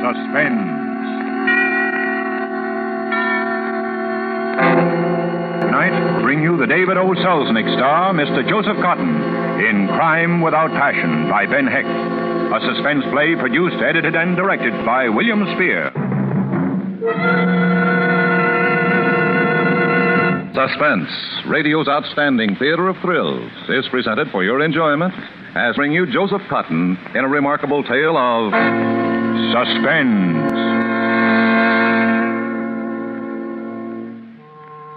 Suspense. Tonight, bring you the David O. Selznick star, Mr. Joseph Cotton, in Crime Without Passion by Ben Hecht, a suspense play produced, edited, and directed by William Spear. Suspense, radio's outstanding theater of thrills, is presented for your enjoyment as bring you Joseph Cotton in a remarkable tale of suspense.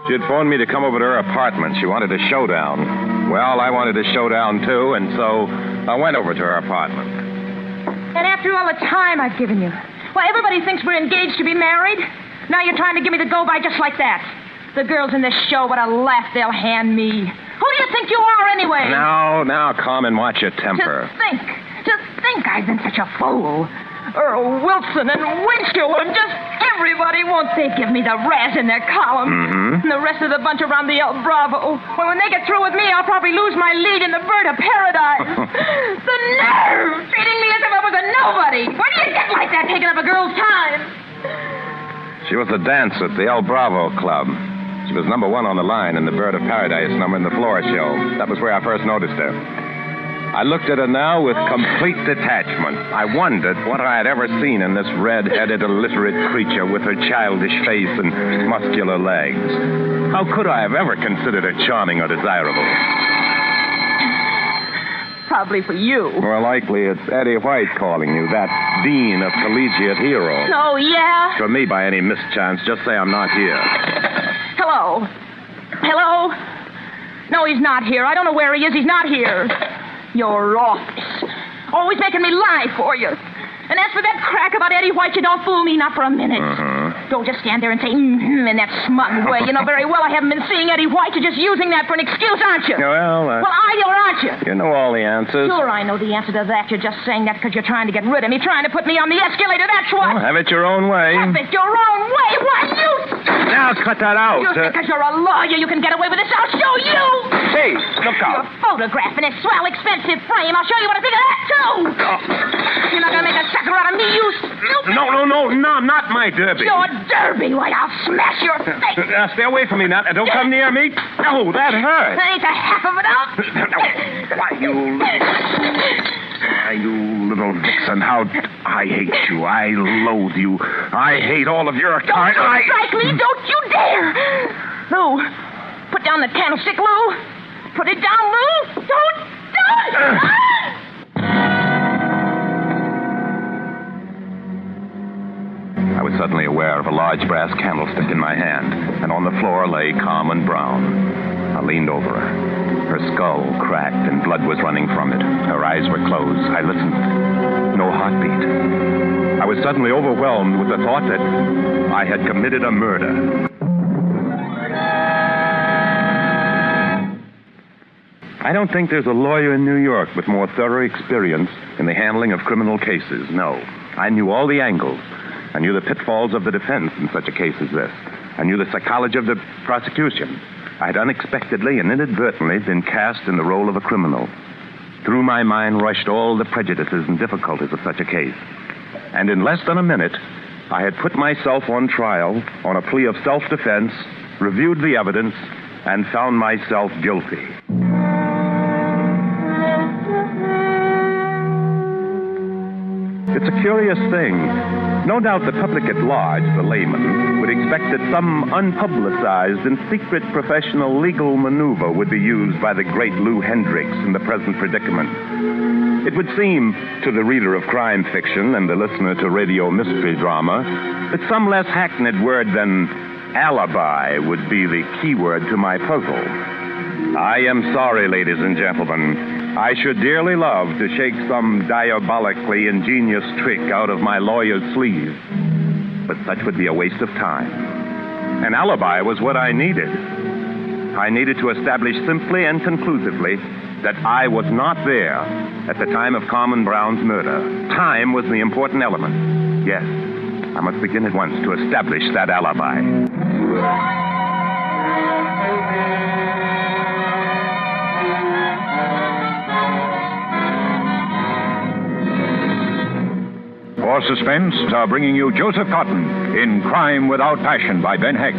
She had phoned me to come over to her apartment. She wanted a showdown. Well, I wanted a showdown, too, and so I went over to her apartment. And after all the time I've given you, well, everybody thinks we're engaged to be married. Now you're trying to give me the go-by just like that. The girls in this show, what a laugh they'll hand me. Who do you think you are, anyway? Now, calm and watch your temper. To think I've been such a fool. Earl Wilson and Winchell and just everybody, won't they give me the razz in their column? Mm-hmm. And the rest of the bunch around the El Bravo. Well, when they get through with me, I'll probably lose my lead in the Bird of Paradise. The nerve! Treating me as if I was a nobody. Where do you get like that, taking up a girl's time? She was a dancer at the El Bravo Club. She was number one on the line in the Bird of Paradise number in the floor show. That was where I first noticed her. I looked at her now with complete detachment. I wondered what I had ever seen in this red-headed, illiterate creature with her childish face and muscular legs. How could I have ever considered her charming or desirable? Probably for you. More likely it's Eddie White calling you, that dean of collegiate heroes. Oh, yeah? For me, by any mischance, just say I'm not here. Hello? Hello? No, he's not here. I don't know where he is. He's not here. Your office. Always making me lie for you. And as for that crack about Eddie White, you don't fool me, not for a minute. Don't just stand there and say, in that smug way. You know very well I haven't been seeing Eddie White. You're just using that for an excuse, aren't you? Well, are you or aren't you? You know all the answers. Sure, I know the answer to that. You're just saying that because you're trying to get rid of me, trying to put me on the escalator, that's what. Well, have it your own way. Have it your own way? Why, you... Now, cut that out. You think because you're a lawyer you can get away with this? I'll show you! Hey, look out. Your photograph in a swell, expensive frame. I'll show you what I think of that, too. You're not going to make a sucker out of me, you stupid... No, not my derby. Your derby? Why, I'll smash your face. Stay away from me, Nat. Don't come near me. Oh, that hurt. That ain't the half of it up. Why, you little vixen, how... I hate you. I loathe you. I hate all of your kind. Don't you strike me. Don't you dare. Lou, put down the candlestick, Lou. Put it down, Lou. Don't do it. I was suddenly aware of a large brass candlestick in my hand, and on the floor lay Carmen Brown. I leaned over her. Her skull cracked and blood was running from it. Her eyes were closed. I listened. No heartbeat. I was suddenly overwhelmed with the thought that I had committed a murder. I don't think there's a lawyer in New York with more thorough experience in the handling of criminal cases. No. I knew all the angles. I knew the pitfalls of the defense in such a case as this. I knew the psychology of the prosecution. I had unexpectedly and inadvertently been cast in the role of a criminal. Through my mind rushed all the prejudices and difficulties of such a case. And in less than a minute, I had put myself on trial on a plea of self-defense, reviewed the evidence, and found myself guilty. It's a curious thing. No doubt the public at large, the layman, would expect that some unpublicized and secret professional legal maneuver would be used by the great Lou Hendricks in the present predicament. It would seem to the reader of crime fiction and the listener to radio mystery drama that some less hackneyed word than alibi would be the key word to my puzzle. I am sorry, ladies and gentlemen. I should dearly love to shake some diabolically ingenious trick out of my lawyer's sleeve. But such would be a waste of time. An alibi was what I needed. I needed to establish simply and conclusively that I was not there at the time of Carmen Brown's murder. Time was the important element. Yes, I must begin at once to establish that alibi. For Suspense are bringing you Joseph Cotton in Crime Without Passion by Ben Hecht.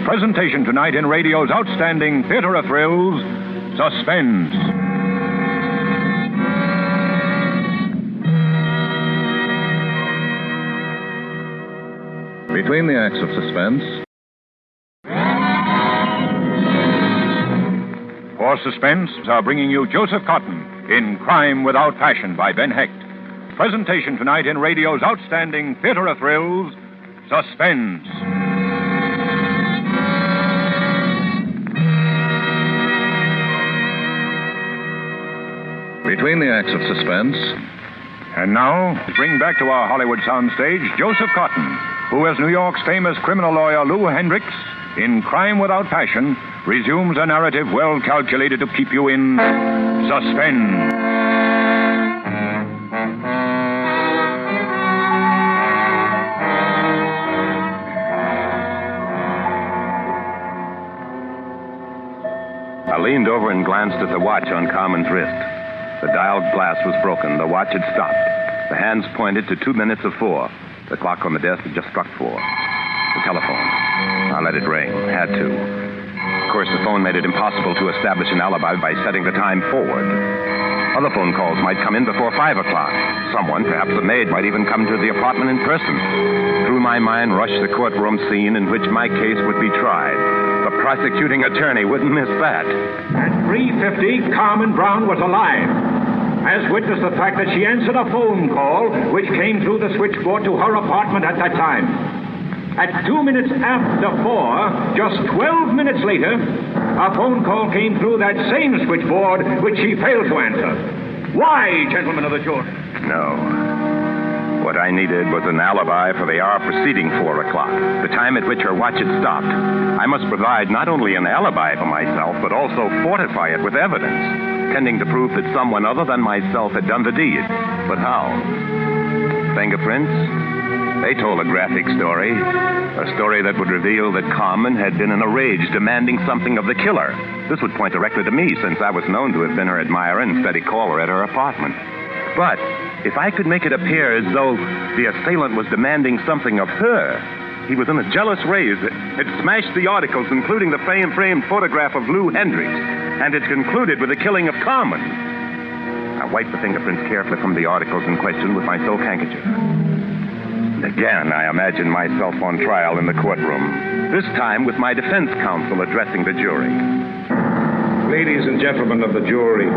Presentation tonight in radio's outstanding theater of thrills, Suspense. Between the acts of Suspense. For Suspense are bringing you Joseph Cotton in Crime Without Passion by Ben Hecht. Presentation tonight in radio's outstanding theater of thrills, Suspense. Between the acts of Suspense. And now, bring back to our Hollywood soundstage Joseph Cotton, who, as New York's famous criminal lawyer Lou Hendricks, in Crime Without Passion, resumes a narrative well calculated to keep you in suspense. I leaned over and glanced at the watch on Carmen's wrist. The dialed glass was broken. The watch had stopped. The hands pointed to 2 minutes of 4. The clock on the desk had just struck 4. The telephone. I let it ring. Had to. Of course, the phone made it impossible to establish an alibi by setting the time forward. Other phone calls might come in before 5 o'clock. Someone, perhaps a maid, might even come to the apartment in person. Through my mind rushed the courtroom scene in which my case would be tried. The prosecuting attorney wouldn't miss that. At 3:50, Carmen Brown was alive. As witness the fact that she answered a phone call which came through the switchboard to her apartment at that time. At 2 minutes after 4, just 12 minutes later, a phone call came through that same switchboard which she failed to answer. Why, gentlemen of the jury? No. What I needed was an alibi for the hour preceding 4 o'clock, the time at which her watch had stopped. I must provide not only an alibi for myself, but also fortify it with evidence, tending to prove that someone other than myself had done the deed. But how? Fingerprints? They told a graphic story. A story that would reveal that Carmen had been in a rage demanding something of the killer. This would point directly to me, since I was known to have been her admirer and steady caller at her apartment. But if I could make it appear as though the assailant was demanding something of her, he was in a jealous rage, had smashed the articles, including the framed photograph of Lou Hendricks, and had concluded with the killing of Carmen. I wiped the fingerprints carefully from the articles in question with my silk handkerchief. And again, I imagined myself on trial in the courtroom, this time with my defense counsel addressing the jury. Ladies and gentlemen of the jury,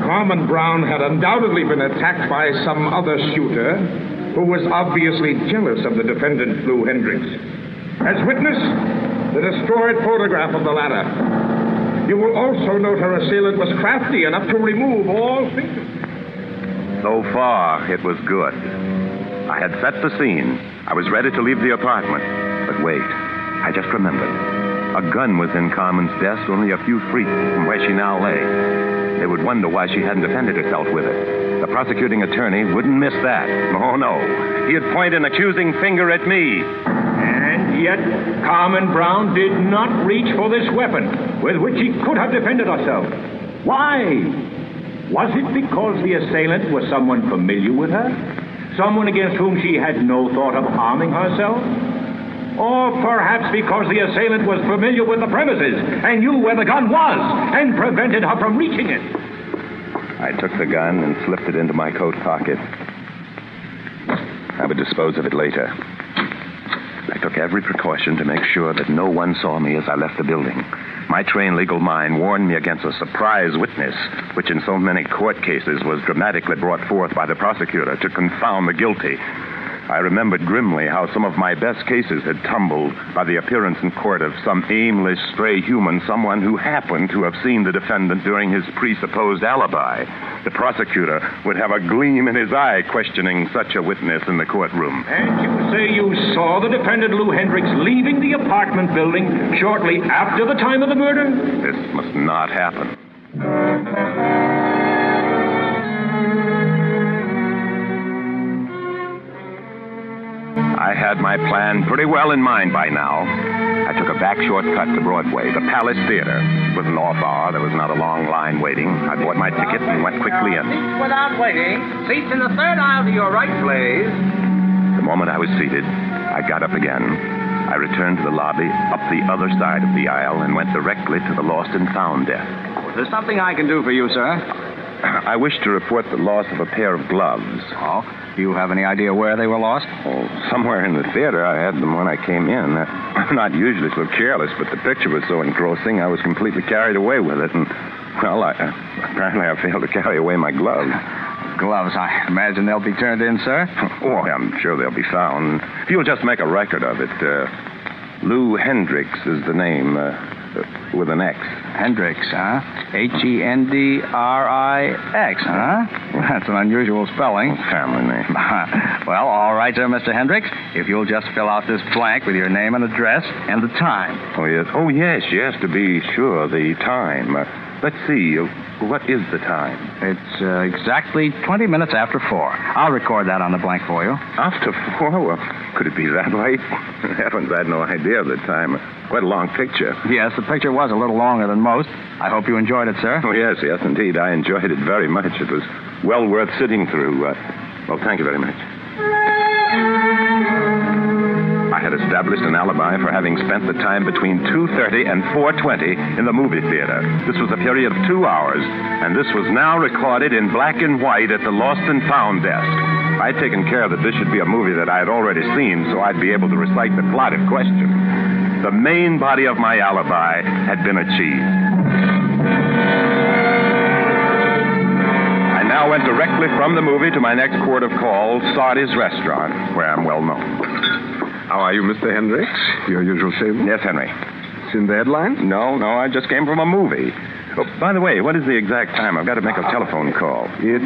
Carmen Brown had undoubtedly been attacked by some other shooter who was obviously jealous of the defendant, Lou Hendricks. As witness, the destroyed photograph of the latter. You will also note her assailant was crafty enough to remove all fingerprints. So far, it was good. I had set the scene. I was ready to leave the apartment. But wait, I just remembered. A gun was in Carmen's desk only a few feet from where she now lay. They would wonder why she hadn't defended herself with it. The prosecuting attorney wouldn't miss that. Oh, no. He'd point an accusing finger at me. And yet, Carmen Brown did not reach for this weapon with which she could have defended herself. Why? Was it because the assailant was someone familiar with her? Someone against whom she had no thought of harming herself? Or perhaps because the assailant was familiar with the premises and knew where the gun was and prevented her from reaching it? I took the gun and slipped it into my coat pocket. I would dispose of it later. I took every precaution to make sure that no one saw me as I left the building. My trained legal mind warned me against a surprise witness, which in so many court cases was dramatically brought forth by the prosecutor to confound the guilty. I remembered grimly how some of my best cases had tumbled by the appearance in court of some aimless stray human, someone who happened to have seen the defendant during his presupposed alibi. The prosecutor would have a gleam in his eye questioning such a witness in the courtroom. And you say you saw the defendant, Lou Hendricks, leaving the apartment building shortly after the time of the murder? This must not happen. I had my plan pretty well in mind by now. I took a back shortcut to Broadway, the Palace Theater. It was an off hour. There was not a long line waiting. I bought my ticket and went quickly in. Without waiting. Seats in the third aisle to your right, please. The moment I was seated, I got up again. I returned to the lobby, up the other side of the aisle, and went directly to the lost and found desk. There's something I can do for you, sir. I wish to report the loss of a pair of gloves. Oh, do you have any idea where they were lost? Oh, somewhere in the theater. I had them when I came in. I'm not usually so careless, but the picture was so engrossing, I was completely carried away with it. And, well, apparently I failed to carry away my gloves. Gloves, I imagine they'll be turned in, sir. Oh, I'm sure they'll be found. If you'll just make a record of it. Lou Hendricks is the name, with an X. Hendricks, huh? Hendrix, huh? That's an unusual spelling. Family name. Well, all right, sir, Mr. Hendricks. If you'll just fill out this blank with your name and address and the time. Oh, yes, to be sure, the time. Let's see, what is the time? It's exactly 20 minutes after 4. I'll record that on the blank for you. After 4? Well, could it be that late? Heavens, I had no idea of the time. Quite a long picture. Yes, the picture was a little longer than most. I hope you enjoyed it, sir. Oh, yes, indeed. I enjoyed it very much. It was well worth sitting through. Well, thank you very much. I had established an alibi for having spent the time between 2:30 and 4:20 in the movie theater. This was a period of 2 hours, and this was now recorded in black and white at the Lost and Found desk. I'd taken care that this should be a movie that I had already seen, so I'd be able to recite the plot in question. The main body of my alibi had been achieved. I now went directly from the movie to my next port of call, Sardi's Restaurant, where I'm well known. How are you, Mr. Hendricks? Your usual salesman? Yes, Henry. It's in the headline? No, I just came from a movie. Oh, by the way, what is the exact time? I've got to make a telephone call. It's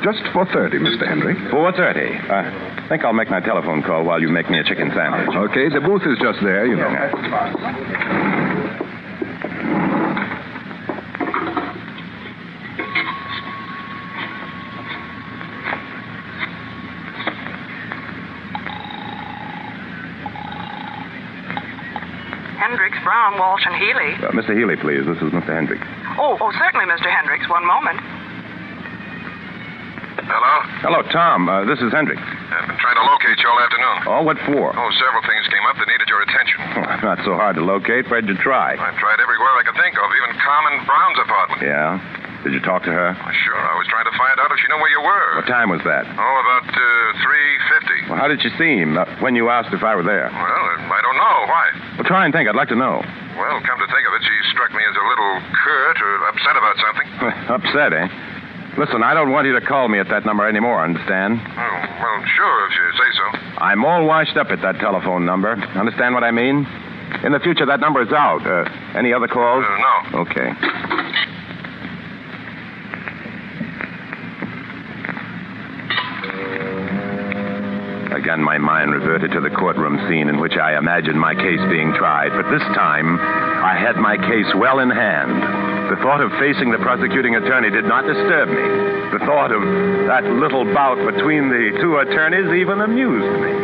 just 4:30, Mr. Hendricks. 4:30. I think I'll make my telephone call while you make me a chicken sandwich. Okay, the booth is just there, you know. Hendricks, Brown, Walsh, and Healy. Mr. Healy, please. This is Mr. Hendricks. Oh, certainly, Mr. Hendricks. One moment. Hello? Hello, Tom. This is Hendricks. I've been trying to locate you all afternoon. Oh, what for? Oh, several things came up that needed your attention. Oh, not so hard to locate. Where'd you try? I tried everywhere I could think of, even Carmen Brown's apartment. Yeah? Did you talk to her? Sure. I was trying to find out if she knew where you were. What time was that? Oh, about 3:50. Well, how did she seem when you asked if I were there? Well, I don't know. Why? Well, try and think. I'd like to know. Well, come to think of it, she struck me as a little curt or upset about something. Upset, eh? Listen, I don't want you to call me at that number anymore, understand? Oh, well, sure, if you say so. I'm all washed up at that telephone number. Understand what I mean? In the future, that number is out. Any other calls? No. Okay. Again, my mind reverted to the courtroom scene in which I imagined my case being tried. But this time, I had my case well in hand. The thought of facing the prosecuting attorney did not disturb me. The thought of that little bout between the two attorneys even amused me.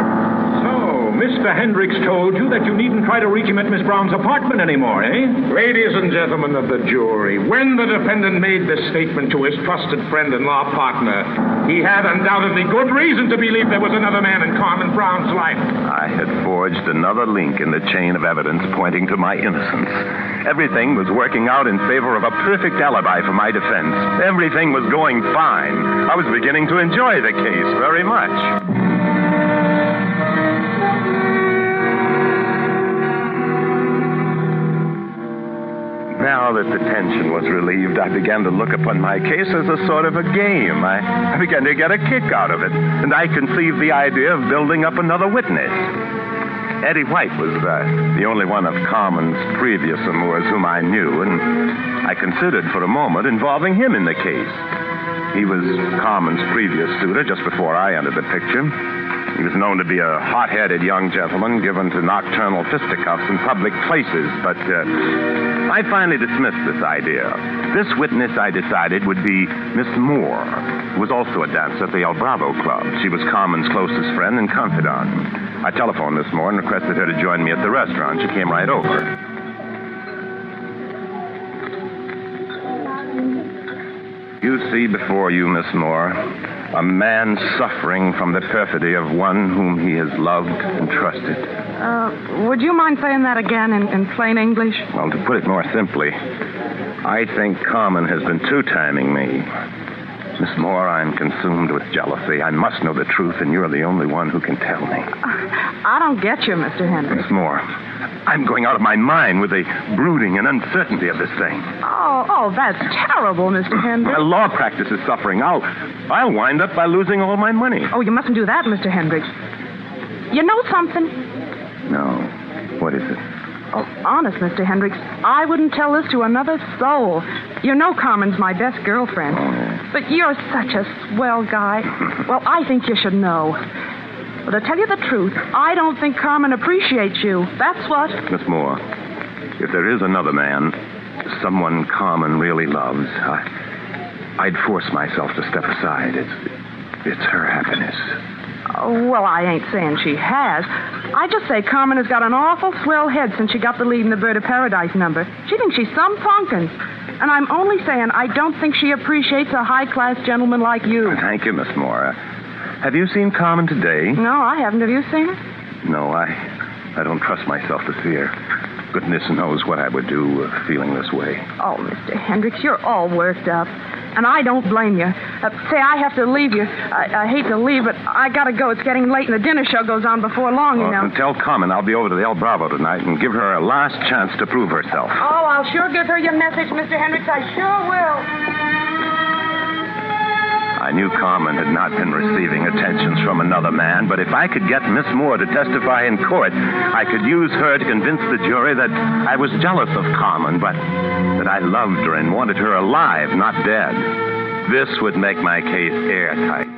So, Mr. Hendricks told you that you needn't try to reach him at Miss Brown's apartment anymore, eh? Ladies and gentlemen of the jury, when the defendant made this statement to his trusted friend and law partner, he had undoubtedly good reason to believe there was another man in Carmen Brown's life. I had forged another link in the chain of evidence pointing to my innocence. Everything was working out in favor of a perfect alibi for my defense. Everything was going fine. I was beginning to enjoy the case very much. Now that the tension was relieved, I began to look upon my case as a sort of a game. I began to get a kick out of it, and I conceived the idea of building up another witness. Eddie White was the only one of Carmen's previous amours whom I knew, and I considered for a moment involving him in the case. He was Carmen's previous suitor just before I entered the picture. He was known to be a hot-headed young gentleman given to nocturnal fisticuffs in public places, but I finally dismissed this idea. This witness, I decided, would be Miss Moore. was also a dancer at the El Bravo Club. She was Carmen's closest friend and confidant. I telephoned this morning and requested her to join me at the restaurant. She came right over. You see before you, Miss Moore, a man suffering from the perfidy of one whom he has loved and trusted. Would you mind saying that again in plain English? Well, to put it more simply, I think Carmen has been two-timing me. Miss Moore, I'm consumed with jealousy. I must know the truth, and you're the only one who can tell me. I don't get you, Mr. Hendricks. Miss Moore, I'm going out of my mind with the brooding and uncertainty of this thing. Oh, that's terrible, Mr. Hendricks. My law practice is suffering. I'll wind up by losing all my money. Oh, you mustn't do that, Mr. Hendricks. You know something? No. What is it? Oh, honest, Mr. Hendricks, I wouldn't tell this to another soul. You know Carmen's my best girlfriend. Oh. But you're such a swell guy. Well, I think you should know. But to tell you the truth, I don't think Carmen appreciates you. That's what. Miss Moore, if there is another man, someone Carmen really loves, I'd force myself to step aside. It's her happiness. Oh, well, I ain't saying she has. I just say Carmen has got an awful swell head since she got the lead in the Bird of Paradise number. She thinks she's some punkin'. And I'm only saying I don't think she appreciates a high-class gentleman like you. Thank you, Miss Moore. Have you seen Carmen today? No, I haven't. Have you seen her? No, I don't trust myself to see her. Goodness knows what I would do feeling this way. Oh, Mr. Hendricks, you're all worked up. And I don't blame you. Say, I have to leave you. I hate to leave, but I gotta go. It's getting late, and the dinner show goes on before long, you know. Tell Carmen I'll be over to the El Bravo tonight and give her a last chance to prove herself. Oh, I'll sure give her your message, Mr. Hendricks. I sure will. I knew Carmen had not been receiving attentions from another man, but if I could get Miss Moore to testify in court, I could use her to convince the jury that I was jealous of Carmen, but that I loved her and wanted her alive, not dead. This would make my case airtight.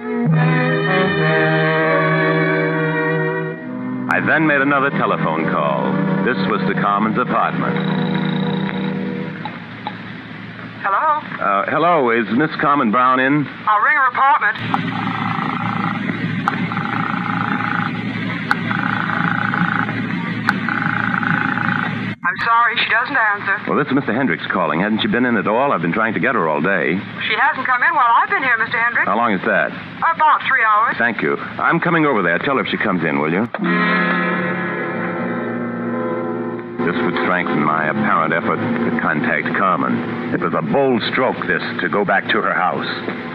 I then made another telephone call. This was to Carmen's apartment. Hello? Hello, is Miss Carmen Brown in? I'll ring her apartment. I'm sorry, she doesn't answer. Well, this is Mr. Hendricks calling. Hasn't she been in at all? I've been trying to get her all day. She hasn't come in while I've been here, Mr. Hendricks. How long is that? About 3 hours. Thank you. I'm coming over there. Tell her if she comes in, will you? This would strengthen my apparent effort to contact Carmen. It was a bold stroke, this, to go back to her house.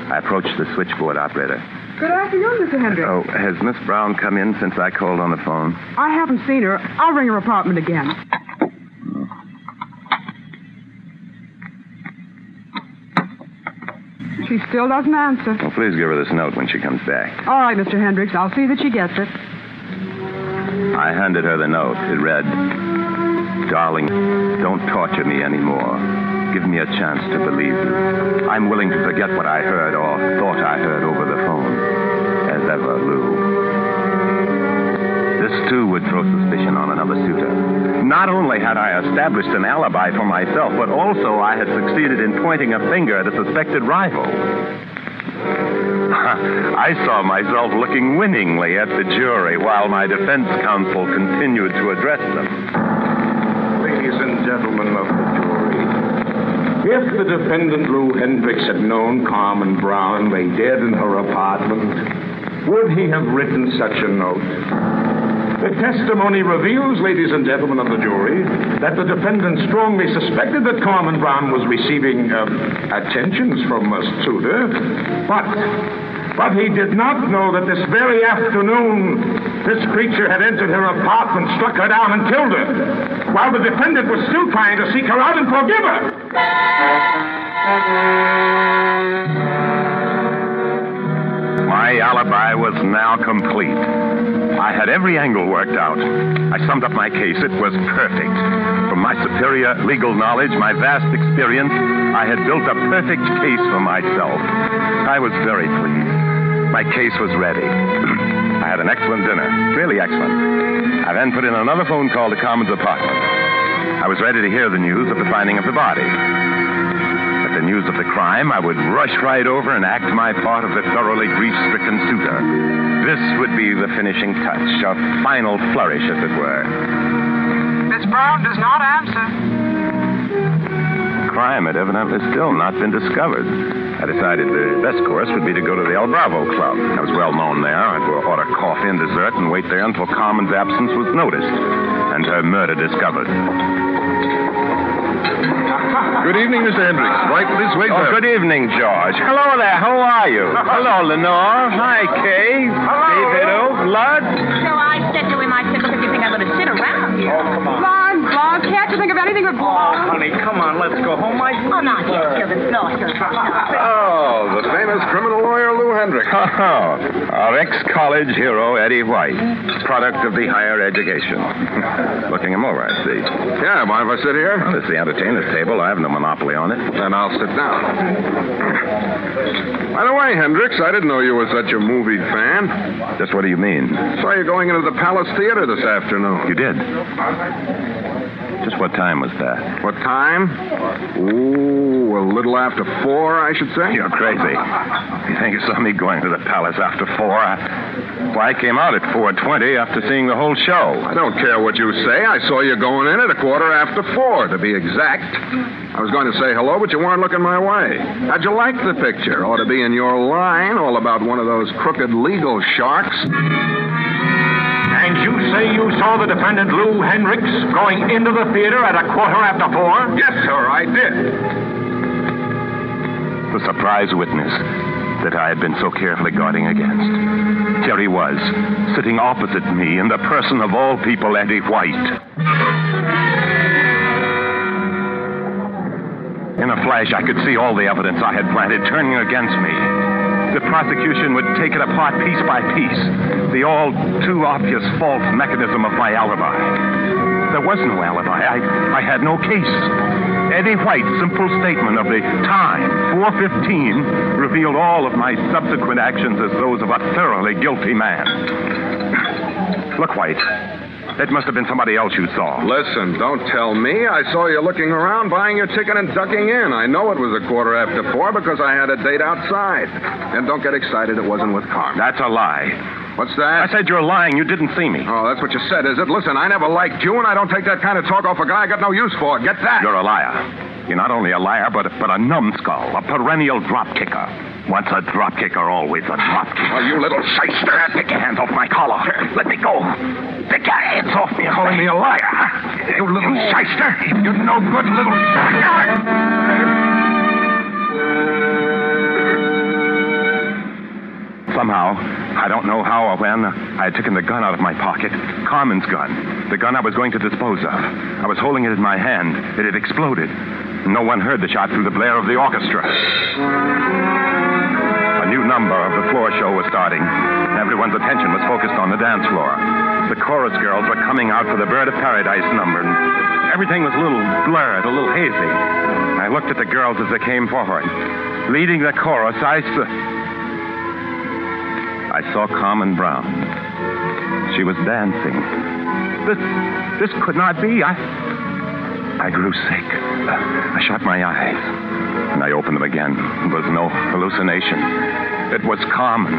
I approached the switchboard operator. Good afternoon, Mr. Hendricks. Oh, has Miss Brown come in since I called on the phone? I haven't seen her. I'll ring her apartment again. She still doesn't answer. Well, please give her this note when she comes back. All right, Mr. Hendricks. I'll see that she gets it. I handed her the note. It read, "Darling, don't torture me anymore. Give me a chance to believe you. I'm willing to forget what I heard or thought I heard over the phone. As ever, Lou." This, too, would throw suspicion on another suitor. Not only had I established an alibi for myself, but also I had succeeded in pointing a finger at a suspected rival. I saw myself looking winningly at the jury while my defense counsel continued to address them. Ladies and gentlemen of the jury, if the defendant Lou Hendricks had known Carmen Brown lay dead in her apartment, would he have written such a note? The testimony reveals, ladies and gentlemen of the jury, that the defendant strongly suspected that Carmen Brown was receiving attentions from a suitor, but he did not know that this very afternoon this creature had entered her apartment, struck her down, and killed her, while the defendant was still trying to seek her out and forgive her. My alibi was now complete. I had every angle worked out. I summed up my case. It was perfect. From my superior legal knowledge, my vast experience, I had built a perfect case for myself. I was very pleased. My case was ready. I had an excellent dinner. Really excellent. I then put in another phone call to Carmen's apartment. I was ready to hear the news of the finding of the body. But the news of the crime, I would rush right over and act my part of the thoroughly grief-stricken suitor. This would be the finishing touch, a final flourish, as it were. Miss Brown does not answer. The crime had evidently still not been discovered. I decided the best course would be to go to the El Bravo Club. I was well known there. I'd order coffee and dessert and wait there until Carmen's absence was noticed and her murder discovered. Good evening, Mr. Hendricks. Right this way, sir. Good evening, George. Hello there. How are you? Hello, Lenore. Hi, Kay. Davido. Lud. So I said to him, look, if you think I'm going to sit around here. Oh, come on. Blonde, can't you think of anything but blonde? Honey, come on, let's go home. Oh, not yet, Children. No, Oh, the famous criminal lawyer, Lou Hendricks. Our ex-college hero, Eddie White, product of the higher education. Looking him over, I see. Yeah, mind if I sit here? Well, it's the entertainer's table. I have no monopoly on it. Then I'll sit down. By the way, Hendricks, I didn't know you were such a movie fan. Just what do you mean? Saw you going into the Palace Theater this afternoon. You did? Just what time was that? What time? Ooh, a little after 4, I should say. You're crazy. You think you saw me going to the Palace after 4? Why, I came out at 4:20 after seeing the whole show. I don't care what you say. I saw you going in at 4:15, to be exact. I was going to say hello, but you weren't looking my way. How'd you like the picture? Ought to be in your line, all about one of those crooked legal sharks. And you say you saw the defendant, Lou Hendricks, going into the theater at 4:15? Yes, sir, I did. The surprise witness that I had been so carefully guarding against. Here he was, sitting opposite me in the person of all people, Eddie White. In a flash, I could see all the evidence I had planted turning against me. The prosecution would take it apart piece by piece. The all too obvious false mechanism of my alibi. There was no alibi. I had no case. Eddie White's simple statement of the time, 4:15, revealed all of my subsequent actions as those of a thoroughly guilty man. Look, White. It must have been somebody else you saw. Listen, don't tell me. I saw you looking around, buying your ticket and ducking in. I know it was 4:15 because I had a date outside. And don't get excited, it wasn't with Carmen. That's a lie. What's that? I said you're lying. You didn't see me. Oh, that's what you said, is it? Listen, I never liked you, and I don't take that kind of talk off a guy I got no use for. Get that? You're a liar. You're not only a liar, but a numbskull, a perennial drop kicker. Once a drop kicker, always a drop kicker. Oh, you little shyster. Take your hands off my collar. Let me go. Take your hands off me. You're calling me a liar, huh? You little shyster. You're no good little shyster. Somehow, I don't know how or when, I had taken the gun out of my pocket. Carmen's gun. The gun I was going to dispose of. I was holding it in my hand. It had exploded. No one heard the shot through the blare of the orchestra. A new number of the floor show was starting. Everyone's attention was focused on the dance floor. The chorus girls were coming out for the Bird of Paradise number, and everything was a little blurred, a little hazy. I looked at the girls as they came forward. Leading the chorus, I saw Carmen Brown. She was dancing. This could not be. I grew sick. I shut my eyes, and I opened them again. It was no hallucination. It was Carmen.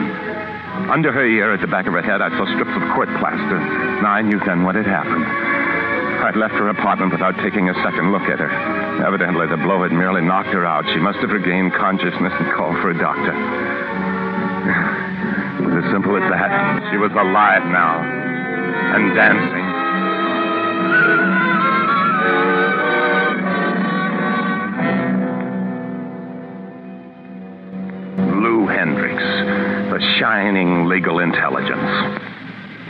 Under her ear, at the back of her head, I saw strips of court plaster. And I knew then what had happened. I'd left her apartment without taking a second look at her. Evidently, the blow had merely knocked her out. She must have regained consciousness and called for a doctor. It was as simple as that. She was alive now and dancing. Lou Hendricks, the shining legal intelligence.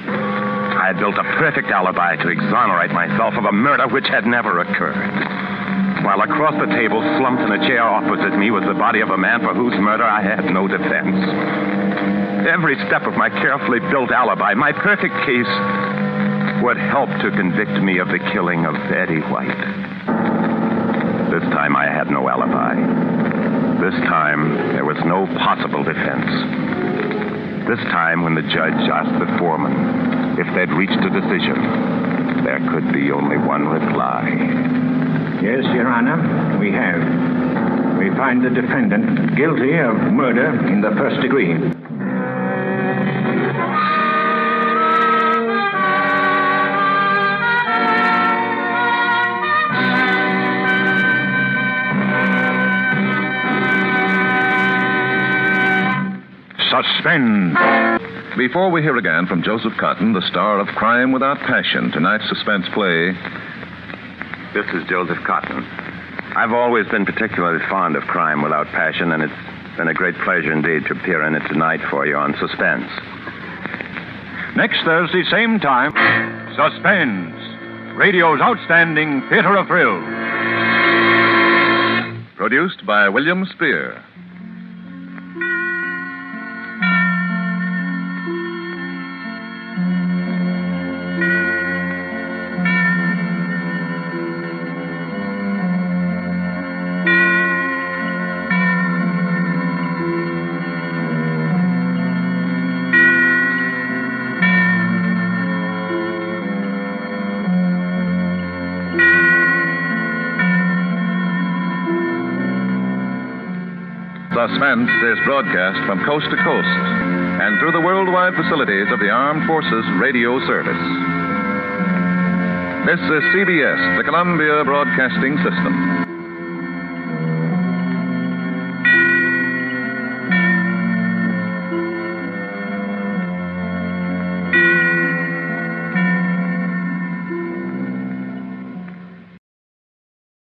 I had built a perfect alibi to exonerate myself of a murder which had never occurred. While across the table, slumped in a chair opposite me, was the body of a man for whose murder I had no defense. Every step of my carefully built alibi, my perfect case, would help to convict me of the killing of Eddie White. This time I had no alibi. This time there was no possible defense. This time when the judge asked the foreman if they'd reached a decision, there could be only one reply. Yes, Your Honor, we have. we find the defendant guilty of murder in the first degree. Suspense. Before we hear again from Joseph Cotton, the star of Crime Without Passion, tonight's suspense play. This is Joseph Cotton. I've always been particularly fond of Crime Without Passion, and it's been a great pleasure indeed to appear in it tonight for you on Suspense. Next Thursday, same time, Suspense. Radio's outstanding theater of thrills. Produced by William Spear. Suspense is broadcast from coast to coast and through the worldwide facilities of the Armed Forces Radio Service. This is CBS, the Columbia Broadcasting System.